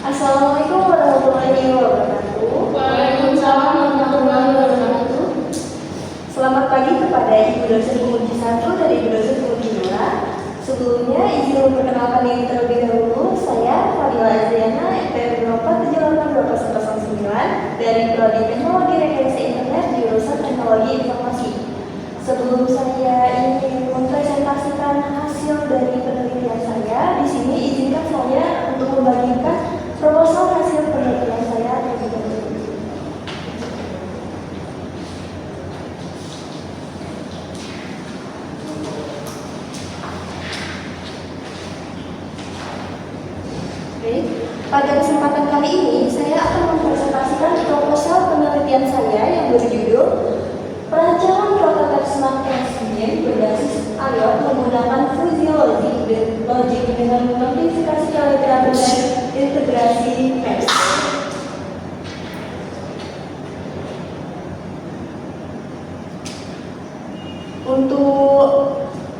Assalamualaikum warahmatullahi wabarakatuh. Waalaikumsalam warahmatullahi wabarakatuh. Selamat pagi kepada Ibu dosen penguji 1 dan Ibu dosen penguji 2. Sebelumnya izin memperkenalkan diri terlebih dahulu. Saya Fadila Aziana, NPM 2478209 dari Prodi Teknologi Rekayasa Internet jurusan Teknologi Informasi. Sebelum saya ingin mempresentasikan hasil dari penelitian saya, di sini izinkan saya untuk membagikan proposal hasil penelitian saya terlebih dahulu. Baik, pada kesempatan kali ini saya akan mempresentasikan proposal penelitian saya yang berjudul Perancangan prototipe Smart Class Engine berbasis IoT menggunakan fuzzy logic dengan mengaplikasi Telegram dan integrasi Maps. Untuk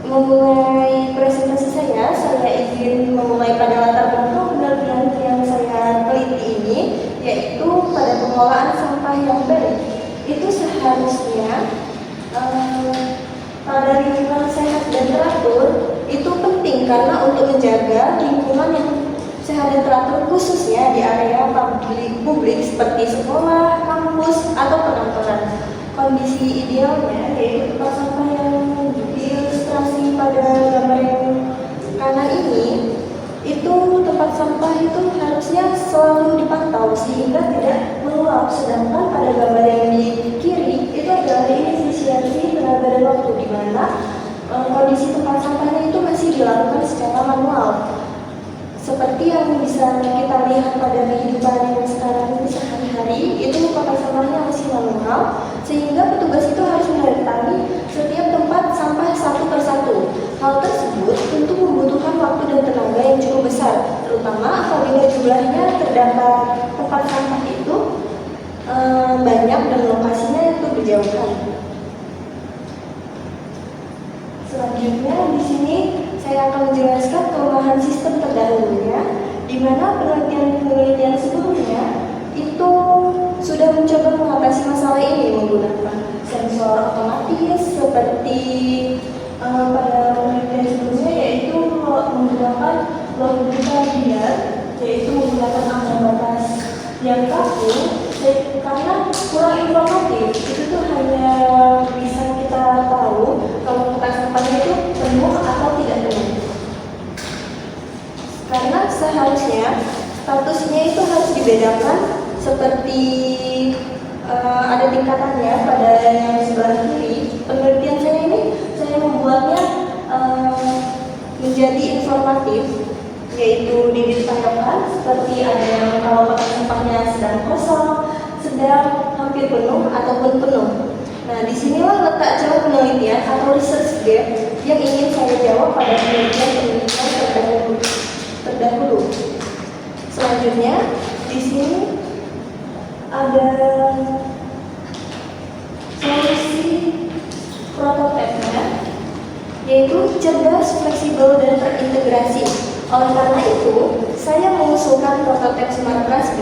memulai presentasi saya izin memulai pada latar belakang penelitian yang saya teliti ini, yaitu pada pengelolaan sampah yang baik. Itu seharusnya pada lingkungan sehat dan teratur itu penting karena untuk menjaga lingkungan yang sehat dan teratur khususnya di area publik seperti sekolah, kampus, atau perkantoran. Kondisi idealnya yaitu tempat sampah yang diilustrasi pada gambar yang kanan ini, itu tempat sampah itu harusnya selalu dipantau sehingga tidak meluap, sedangkan pada gambar yang di kiri itu adalah inefisiensi tenaga dan waktu, di mana kondisi tempat sampahnya itu masih dilakukan secara manual. Seperti yang bisa kita lihat pada kehidupan yang sekarang ini sehari-hari, itu tempat sampahnya masih manual, sehingga petugas itu harus mendatangi setiap tempat sampah satu persatu. Hal tersebut tentu membutuhkan waktu dan tenaga yang cukup besar, terutama apabila jumlahnya terdapat tempat sampah itu banyak dan lokasinya itu berjauhan. Selanjutnya di sini saya akan menjelaskan kelemahan sistem terdahulunya, di mana penelitian sebelumnya itu sudah mencoba mengatasi masalah ini menggunakan sensor otomatis seperti pada penelitian sebelumnya, yaitu menggunakan logika linear, yaitu menggunakan ambang batas yang kaku, karena kurang informatif. Itu tuh hanya bisa kita tahu kalau tempat sampahnya itu penuh atau tidak penuh. Karena seharusnya statusnya itu harus dibedakan seperti ada tingkatannya. Pada yang sebelah kiri penelitian saya ini saya membuatnya menjadi informatif, yaitu didetailkan seperti ada yang kalau tempat sampahnya sedang kosong, sedang, hampir penuh, ataupun penuh. Nah, disinilah letak celah penelitian atau research gap yang ingin saya jawab pada penelitian terdahulu. Selanjutnya, di sini ada solusi prototipenya, yaitu cerdas, fleksibel, dan terintegrasi. Oleh karena itu, saya mengusulkan prototipe Smart Class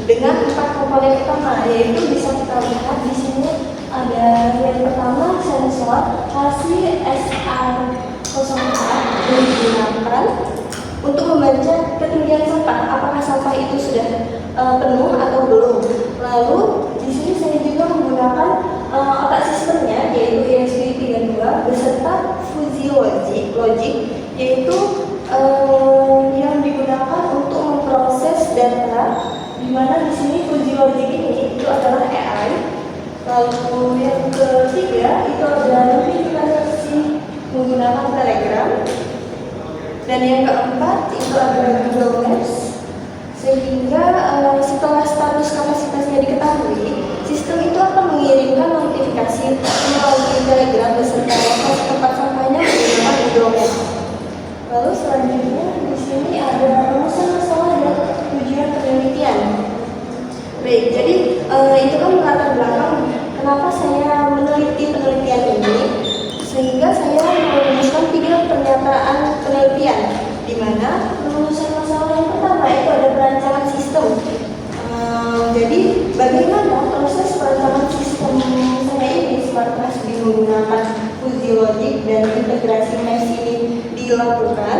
dengan 4 komponen utama, yaitu bisa kita lihat di sini ada yang pertama sensor HASI SR04 yang digunakan untuk membaca ketinggian sampah, apakah sampah itu sudah penuh atau belum. Lalu di sini saya juga menggunakan otak sistemnya, yaitu ESP32 beserta fuzzy logic, yaitu yang digunakan untuk memproses data, di mana di sini fuzzy logic ini itu adalah AI. Lalu yang ketiga itu ada notifikasi menggunakan Telegram, dan yang keempat itu adalah Google Maps, sehingga setelah status kapasitasnya diketahui, sistem itu akan mengirimkan notifikasi melalui Telegram beserta lokasi tempat sampahnya menggunakan Google Maps. Lalu selanjutnya di sini ada rumusan masalah dan tujuan penelitian. Baik, jadi itu kan latar belakang kenapa saya meneliti penelitian ini, sehingga saya merumuskan 3 pernyataan penelitian, di mana rumusan masalah yang pertama itu ada perancangan dilakukan.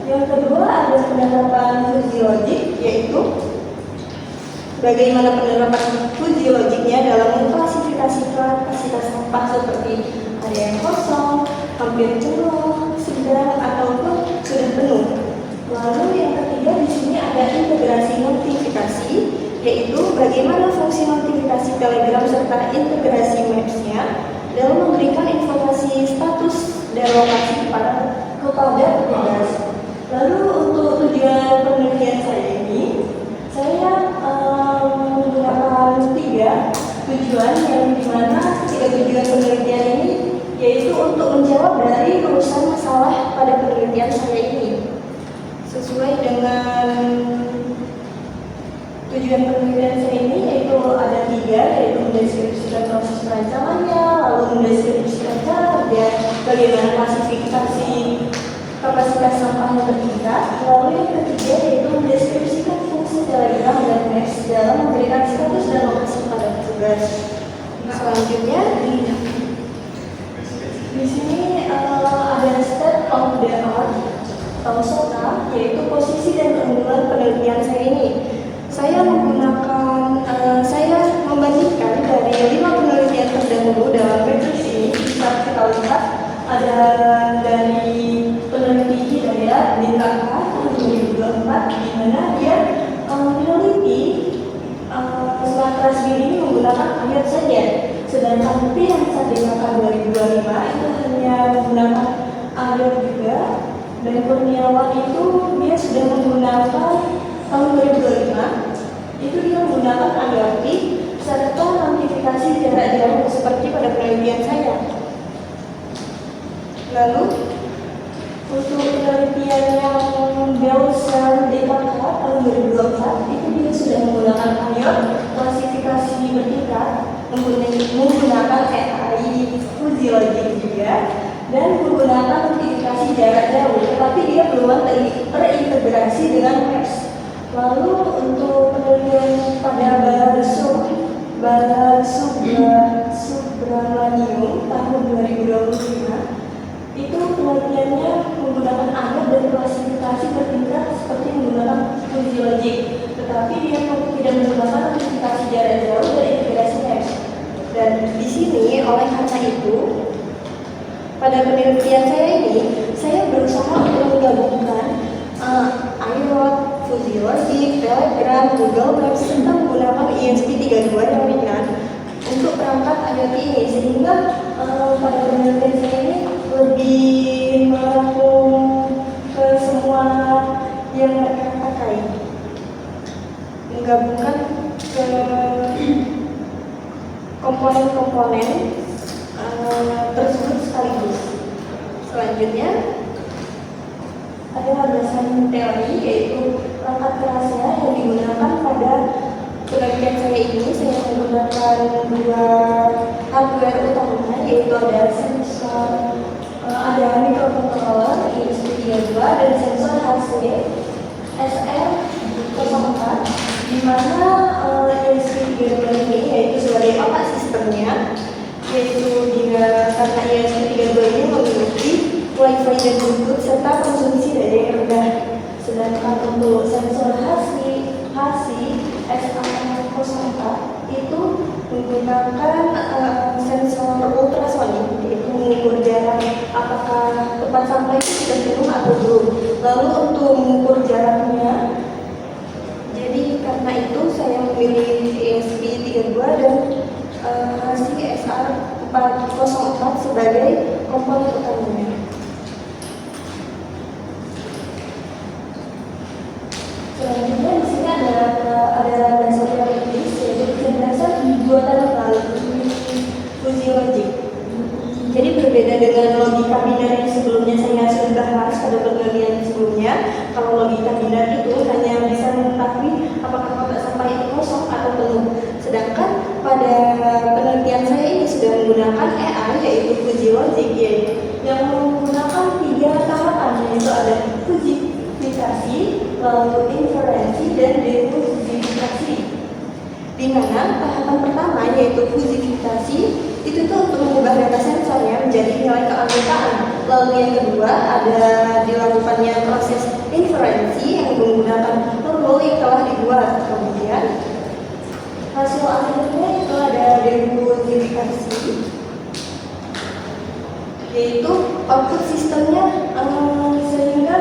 Yang kedua ada penerapan fuzzy logic, yaitu bagaimana penerapan fuzzy logicnya dalam mengklasifikasikan kapasitas sampah seperti ada yang kosong, hampir penuh, sedang, ataupun sudah penuh. Lalu yang ketiga di sini ada integrasi notifikasi, yaitu bagaimana fungsi notifikasi Telegram serta integrasi Maps-nya dalam memberikan informasi status dan lokasi kepada petugas. Lalu untuk tujuan penelitian saya ini, saya menggunakan 3 tujuan yang dimana 3 tujuan penelitian ini yaitu untuk menjawab dari urusan masalah pada penelitian saya ini. Sesuai dengan tujuan penelitian saya ini yaitu ada 3, yaitu mendeskripsikan proses perancangannya, lalu mendeskripsikan cara kerja, bagaimana klasifikasi kapasitas sampah yang bertingkat, lalu yang ketiga yaitu mendeskripsikan fungsi Telegram dan Maps dalam memberikan status dan lokasi pada petugas. Selanjutnya di sini ada state of the art atau SOTA, yaitu posisi dan keunggulan penelitian saya ini. Saya membandingkan dari 5 penelitian terdahulu dalam matriks ini. Bisa kita lihat ada dari peneliti Hidayat di tahun 2024, di mana dia meneliti Sumatera ini menggunakan ayat saja. Sedangkan P yang saya digunakan 2025 itu hanya menggunakan ayat juga. Dan Kurniawan itu dia sudah menggunakan tahun 2025 itu dia menggunakan IoT serta notifikasi jarak jauh seperti pada penelitian saya. Lalu untuk penelitian yang Belser DKK tahun 2024 itu dia sudah menggunakan IoT klasifikasi bertingkat menggunakan AI fuzzy logic juga dan menggunakan notifikasi jarak jauh, tetapi dia belum terintegrasi dengan Maps. Lalu untuk penelitian pada Subramanium tahun 2025 itu penelitiannya menggunakan ayat dan klasifikasi bertingkat seperti menggunakan fuzzy logic, tetapi dia tidak menggunakan notifikasi jarak jauh dan integrasi Maps. Dan di sini oleh karena itu pada penelitian saya ini saya berusaha untuk menggabungkan IoT, fuzzy logic, Telegram, Google Maps serta menggunakan ESP32 yang ringan untuk perangkat IoT ini, sehingga pada penelitian saya ini lebih merangkum ke semua yang mereka pakai, menggabungkan ke komponen-komponen tersebut sekaligus. Selanjutnya ada landasan teori, yaitu perangkat kerasnya yang digunakan pada penelitian saya ini. Saya menggunakan 2 hardware utamanya, yaitu ada sensor, ada microcontroller ESP32 dan sensor HC SR04, di mana ESP32 ini yaitu sebagai otak sistemnya, yaitu dia karena ESP32 ini memiliki Wi-Fi dan Bluetooth serta konsumsi daya yang rendah. Sedangkan untuk sensor HC SR04 itu menggunakan sensor ultrasonik, yaitu mengukur jarak apakah tempat sampah itu sudah penuh atau belum. Lalu untuk mengukur jaraknya, jadi karena itu saya memilih ESP32 dan SR404 sebagai komponen utamanya. Selanjutnya di sini ada landasan teoritis, yaitu kecerdasan buatan melalui fuzzy logic. Jadi berbeda dengan logika biner yang sebelumnya saya sudah bahas pada penelitian sebelumnya. Kalau logika biner itu hanya bisa mengetahui apakah kotak sampah itu kosong atau penuh. Sedangkan pada penelitian saya ini sudah menggunakan AI, yaitu fuzzy logic, yang menggunakan 3 tahapan, yaitu ada fuzifikasi, lalu inferensi, dan defuzifikasi. Di mana tahapan pertama yaitu fuzifikasi itu tuh untuk mengubah data sensornya menjadi nilai keanggotaan. Lalu yang kedua ada dilakukannya proses inferensi yang menggunakan rule yang telah dibuat. Kemudian hasil akhirnya itu ada defusifikasi, yaitu output sistemnya sehingga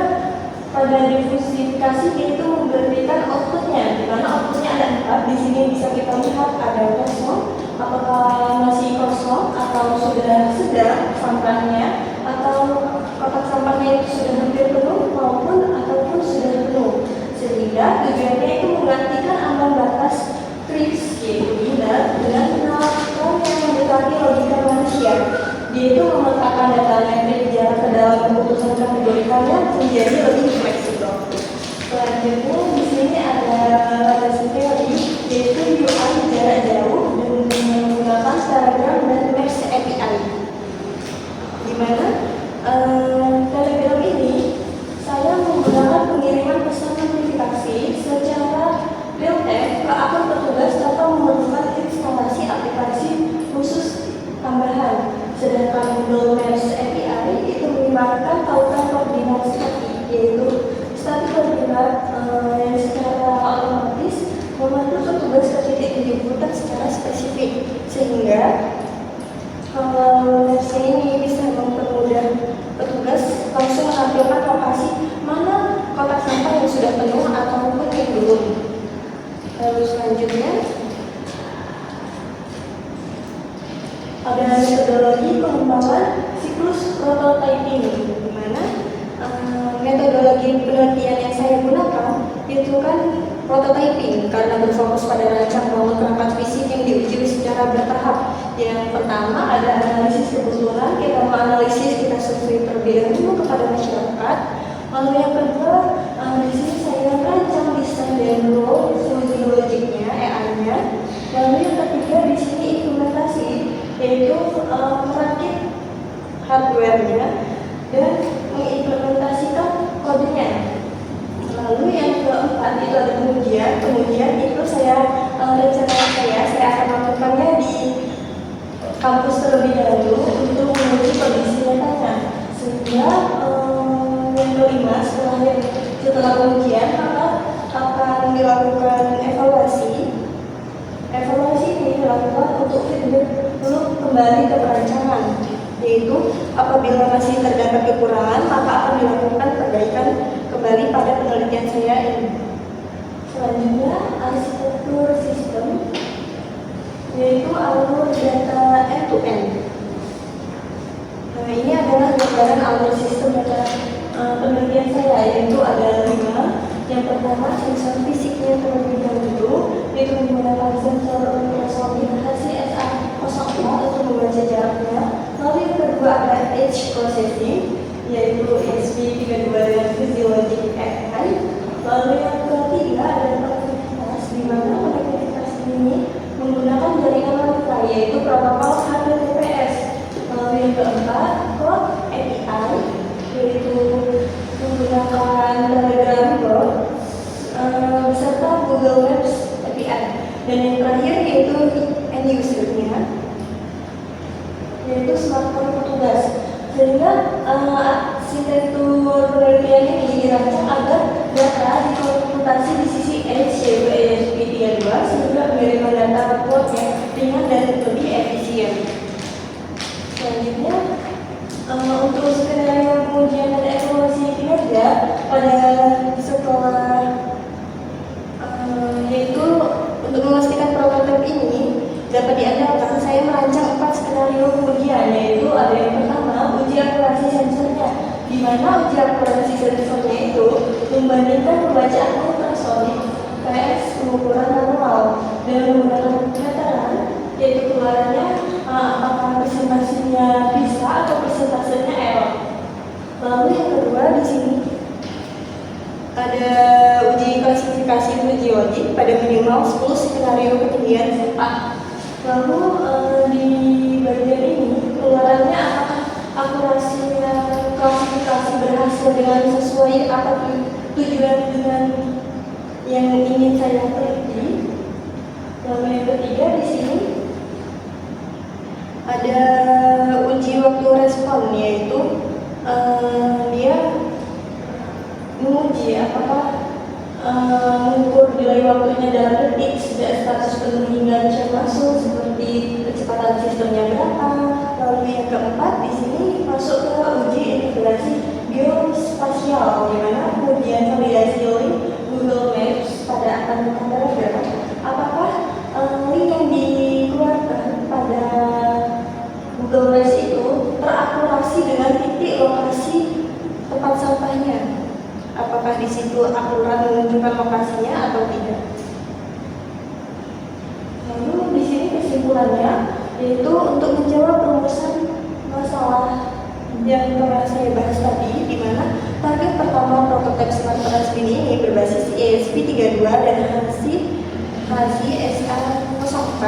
pada difusifikasi itu memberikan outputnya, di mana outputnya ada 4. Di sini bisa kita lihat ada kosong, apakah masih kosong atau sudah sedang sampahnya, atau kotak sampahnya itu sudah hampir penuh ataupun sudah penuh, sehingga tujuannya itu menggantikan ambang batas Trips, yaitu Miller, dengan menerapkan yang mendekati logika manusia. Dia itu meletakkan data metrik jarak ke dalam keputusan kategorikalnya menjadi lebih fleksibel. Selanjutnya di sini ada landasan teori, yaitu UI jarak jauh dengan menggunakan Telegram dan Maps API. Di mana Telegram ini saya menggunakan pengiriman pesan notifikasi secara real time ke akun petugas tanpa memerlukan instalasi aplikasi khusus tambahan. Sedangkan Google Maps API itu menggunakan tautan koordinat statik, yaitu statik koordinat yang secara otomatis membantu petugas ke titik penjemputan secara spesifik, sehingga Maps ini bisa mempermudah petugas langsung menampilkan lokasi mana kotak sampah yang sudah penuh ataupun yang belum. Lalu selanjutnya ada metodologi pengembangan siklus prototyping, di mana metodologi penelitian yang saya gunakan itu kan prototyping karena berfokus pada rancang bangun perangkat fisik yang diuji secara bertahap. Yang pertama ada analisis kebutuhan, kita menganalisis, kita survei perbedaan dulu kepada masyarakat. Lalu yang kedua, di sini saya rancang desain dan role fungsi logiknya, AI-nya. Lalu yang ketiga di sini implementasi, yaitu merakit hardware-nya dan mengimplementasikan kodenya. Lalu yang keempat itu ada kemudian itu saya saya akan melakukannya di kampus terlebih dahulu untuk menguji kondisi nyatanya, sehingga yang kelima setelah pengujian maka akan dilakukan evaluasi ini dilakukan untuk feedback loop kembali ke perancangan, yaitu apabila masih terdapat kekurangan maka akan dilakukan perbaikan kembali pada penelitian saya ini. Selanjutnya arsitektur sistem, yaitu alur data end-to-end. Nah, ini adalah gambaran alur sistem data penelitian saya, yaitu ada 5. Yang pertama sensor fisiknya terlebih dahulu, yaitu menggunakan sensor ultrasonografasi SA04 untuk membaca jaraknya. Lalu yang kedua ada edge processing, yaitu ESP32 dengan physiologic AI. Lalu yang ketiga ada konektivitas, di mana konektivitas ini menggunakan jaringan Wi-Fi, yaitu protokol HTTPS. Lalu yang keempat cloud API, yaitu menggunakan Telegram bot serta Google Maps API. Dan yang terakhir yaitu end user-nya, yaitu smartphone petugas. Sehingga arsitektur penelitian ini dirancang agar data dikomputasi di sisi edge, yaitu ESP32, sehingga pengiriman data kuotnya ringan dan lebih efisien. Selanjutnya untuk skenario pengujian dan evaluasi kinerja pada sekolah, yaitu untuk memastikan prototipe ini dapat diandalkan, saya merancang 4 skenario pengujian, yaitu ada yang pertama uji akurasi sensornya, di mana uji akurasi sensornya itu membandingkan pembacaan ultrasonik PS pengukuran manual dengan menggunakan meteran, yaitu keluarannya apakah presentasinya bisa atau presentasenya error. Lalu yang kedua di sini ada uji klasifikasi uji logik pada minimal 10 skenario ketinggian ZA. Lalu di bagian ini keluarannya apakah akurasinya klasifikasi berhasil dengan sesuai apa tujuan dengan yang ingin saya teliti. Lalu yang ketiga di sini ada uji waktu respon, yaitu dia menguji apakah mengukur nilai waktunya dalam detik, sejak status penuh hingga chat masuk, seperti kecepatan sistemnya berapa. Lalu yang keempat di sini masuk ke uji integrasi geospasial, di mana pengujian validasi link Google Maps pada akun Telegram. Apakah link yang dikeluarkan pada Google Maps itu terakurasi dengan titik lokasi tempat sampahnya? Apakah di situ akurat menunjukkan lokasinya atau tidak? Lalu di sini kesimpulannya yaitu untuk menjawab rumusan masalah yang telah saya bahas tadi, di mana target pertama prototipe Smart Transpin ini berbasis ESP32 dan HASI SA04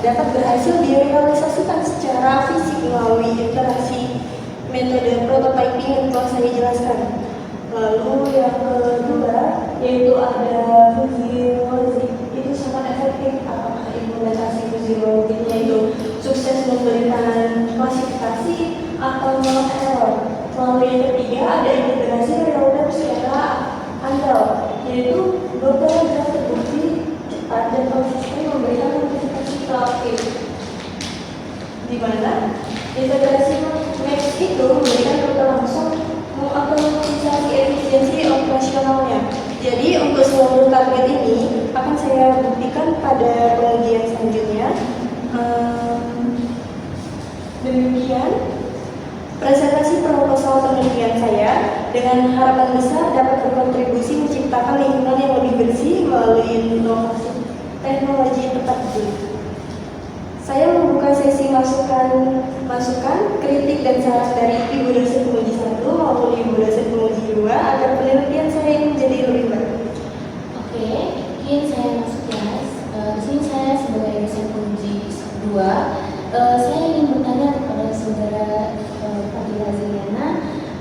dapat berhasil direalisasikan secara fisik melalui interaksi metode prototyping yang telah saya jelaskan. Lalu yang kedua yaitu ada fuzzy logic. Itu sangat efektif. Apakah implementasi fuzzy logicnya itu sukses memberikan klasifikasi atau malah error? Lalu yang ketiga ada integrasi real time secara andal, yaitu beberapa graf terbukti cepat dan konsisten memberikan notifikasi proaktif, di mana integrasi Max itu memberikan rute langsung mengoptimisasi efisiensi operasionalnya. Jadi untuk seluruh target ini akan saya buktikan pada pengujian selanjutnya. Demikian presentasi proposal penelitian saya, dengan harapan besar dapat berkontribusi menciptakan lingkungan yang lebih bersih melalui inovasi teknologi tepat guna. Saya membuka sesi masukan, kritik dan saran dari Ibu dosen penguji 1 maupun Ibu dosen penguji 2 agar penelitian saya ini menjadi lebih baik. Oke, mungkin saya masuk kelas. Di sini saya sebagai dosen penguji 2, saya ingin bertanya kepada saudara Fadila Ziliana,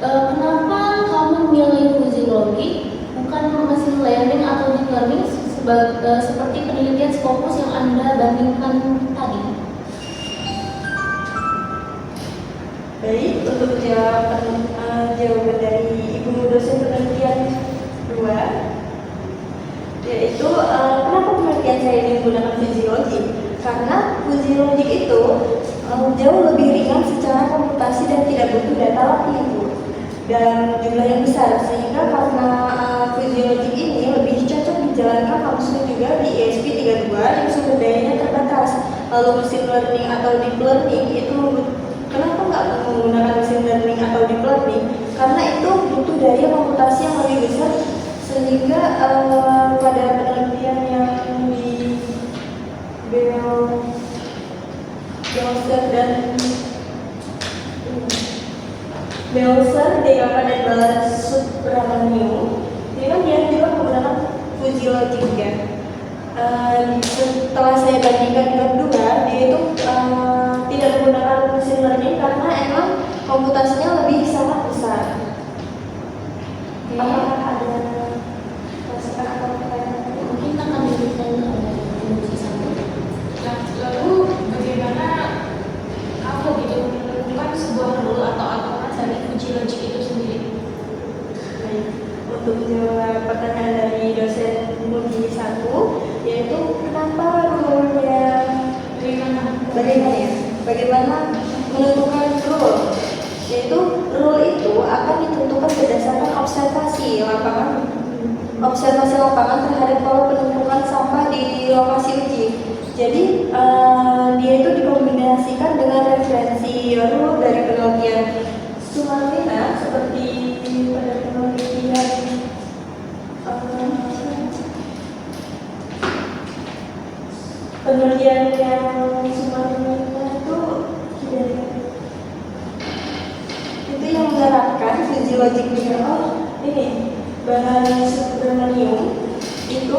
kenapa kamu memilih fuzzy logic bukan machine learning atau deep learning seperti penelitian Scopus yang Anda bandingkan tadi? Baik, untuk jawaban dari Ibu dosen penelitian 2, yaitu kenapa penelitian saya ini menggunakan fuzzy logic? Karena fuzzy logic itu jauh lebih ringan secara komputasi dan tidak butuh data lagi dan jumlah yang besar, sehingga karena fuzzy logic ini lebih cocok dijalankan langsung juga di ESP32 yang sumber dayanya terbatas. Lalu machine learning atau deep learning itu kenapa nggak menggunakan machine learning atau deep learning? Karena itu butuh daya komputasi yang lebih besar, sehingga pada penelitian yang di Belser, DKK dan Balasubramanian, ini kan dia juga menggunakan fuzzy logic ya. Setelah saya bandingkan dengan 2, dia itu tidak menggunakan machine learning karena emang komputasinya lebih sangat besar. Apakah ada masukan atau pertanyaan? Mungkin akan diberikan oleh penguji 1. Nah, lalu bagaimana aku gitu menemukan sebuah rule atau aturan dari fuzzy logic itu sendiri? Baik, untuk menjawab pertanyaan dari dosen penguji 1, yaitu kenapa rule-nya bagaimana menentukan rule, yaitu rule itu akan ditentukan berdasarkan observasi lapangan terhadap pola penumpukan sampah di lokasi uji. Jadi dia itu dikombinasikan dengan referensi rule dari penelitian Sumarlina seperti pada penelitian yang Sumarlina itu yang menerapkan fuzzy logic ini Balasubramanian itu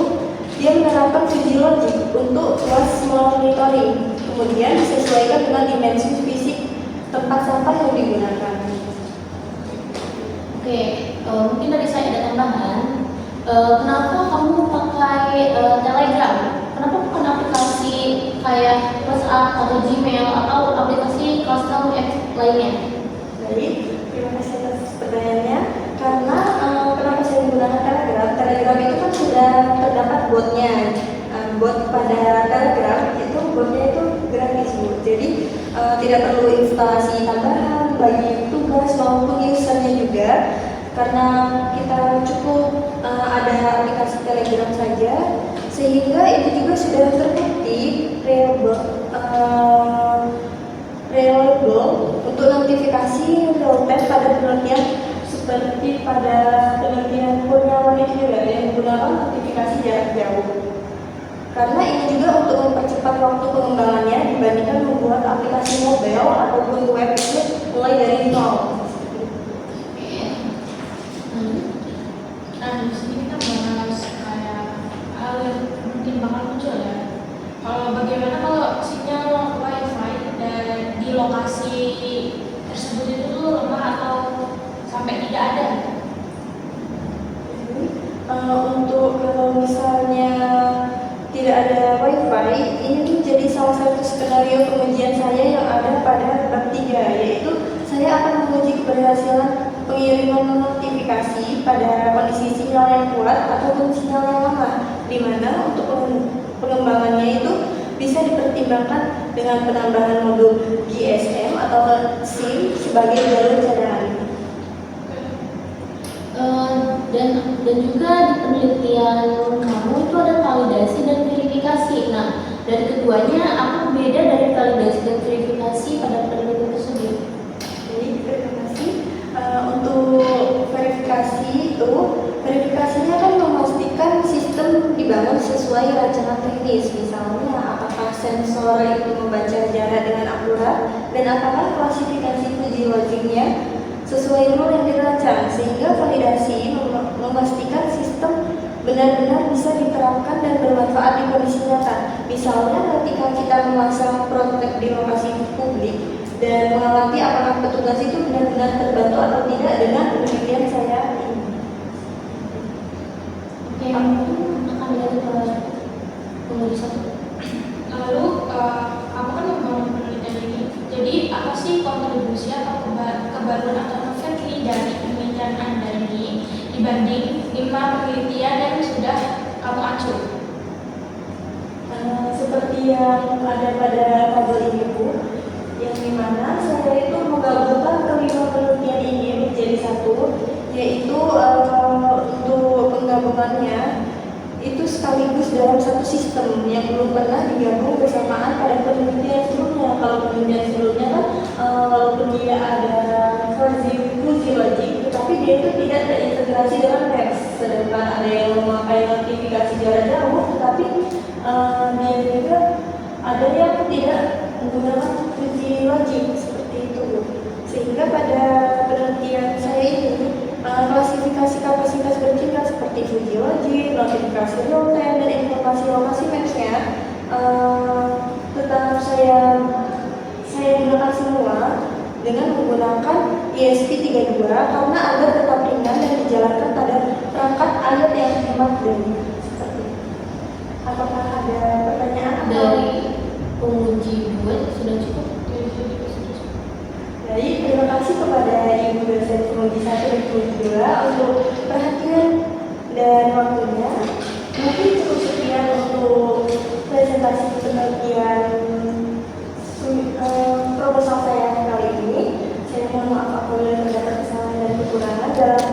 dia menerapkan fuzzy logic untuk luas monitoring, kemudian disesuaikan dengan dimensi fisik tempat sampah yang digunakan. Oke, mungkin dari saya ada tambahan. Kenapa kamu pakai Telegram? Kenapa bukan aplikasi kayak WhatsApp atau Gmail atau aplikasi custom app lainnya? Baik, terima kasih atas bot pada Telegram itu botnya itu gratis Bu. Jadi tidak perlu instalasi tambahan bagi tugas maupun usernya juga, karena kita cukup ada aplikasi Telegram saja, sehingga itu juga sudah terbukti reliable untuk notifikasi real time pada penelitian seperti pada penelitian Kurniawan itu juga yang menggunakan notifikasi jarak jauh. Karena ini juga untuk mempercepat waktu pengembangannya dibandingkan membuat aplikasi mobile ataupun web itu mulai dari nol. Nah, di sini kita bahas kayak hal yang mungkin bakal muncul ya. Bagaimana kalau sinyal wifi di lokasi tersebut itu tuh lemah atau sampai tidak ada? Untuk kalau misalnya tidak ada wifi, ini menjadi salah satu skenario pengujian saya yang ada pada bab 3, yaitu saya akan menguji keberhasilan pengiriman notifikasi pada kondisi sinyal yang kuat ataupun sinyal yang lemah, di mana untuk pengembangannya itu bisa dipertimbangkan dengan penambahan modul GSM atau SIM sebagai jalur cadangan. Dan juga di penelitian kamu itu ada validasi dan verifikasi. Nah, dari keduanya apa beda dari validasi dan verifikasi pada penelitian tersebut? Jadi verifikasi untuk verifikasi itu verifikasinya kan memastikan sistem dibangun sesuai rancangan teknis, misalnya apakah sensor itu membaca jarak dengan akurat dan apakah klasifikasi uji logiknya sesuai rule yang dirancang, sehingga validasi memastikan sistem benar-benar bisa diterapkan dan bermanfaat di kondisi nyata. Misalnya ketika kita memasang prototipe di lokasi publik dan mengamati apakah petugas itu benar-benar terbantu atau tidak dengan penelitian saya ini. Oke, akan lihat ke penguji satu. Lalu, kamu kan membangun penelitian ini. Jadi, apa sih kontribusi atau kebaruan atau novelty dari penelitian Anda ini dibanding 5 penelitian yang sudah kamu acuh? Seperti yang ada pada tabel ini Bu, yang dimana saya itu menggabungkan kelima penelitian ini menjadi satu, yaitu untuk penggabungannya itu sekaligus dalam satu sistem yang belum pernah digabung bersamaan pada penelitian sebelumnya. Kalau penelitian sebelumnya kan walaupun dia ada fuzzy logic, tetapi dia itu tidak terintegrasi dengan teks. Sedangkan ada yang memakai notifikasi jarak jauh, tetapi dia juga ada yang tidak menggunakan fuzzy logic seperti itu. Sehingga pada penelitian saya ini klasifikasi kapasitas bertingkat seperti fuzzy logic, notifikasi real time, dan informasi lokasi match-nya tetap saya gunakan semua dengan menggunakan ESP32 karena agar tetap ringan dan dijalankan pada perangkat ayat yang hemat dan seperti itu. Apakah ada pertanyaan? Dari penguji 2 sudah cukup? Baik, terima kasih kepada Ibu dosen penguji 1 dan penguji 2 untuk perhatian dan waktunya. Mungkin cukup sekian untuk presentasi penelitian proposal saya kali ini. Saya mohon maaf apabila terdapat kesalahan dan kekurangan dalam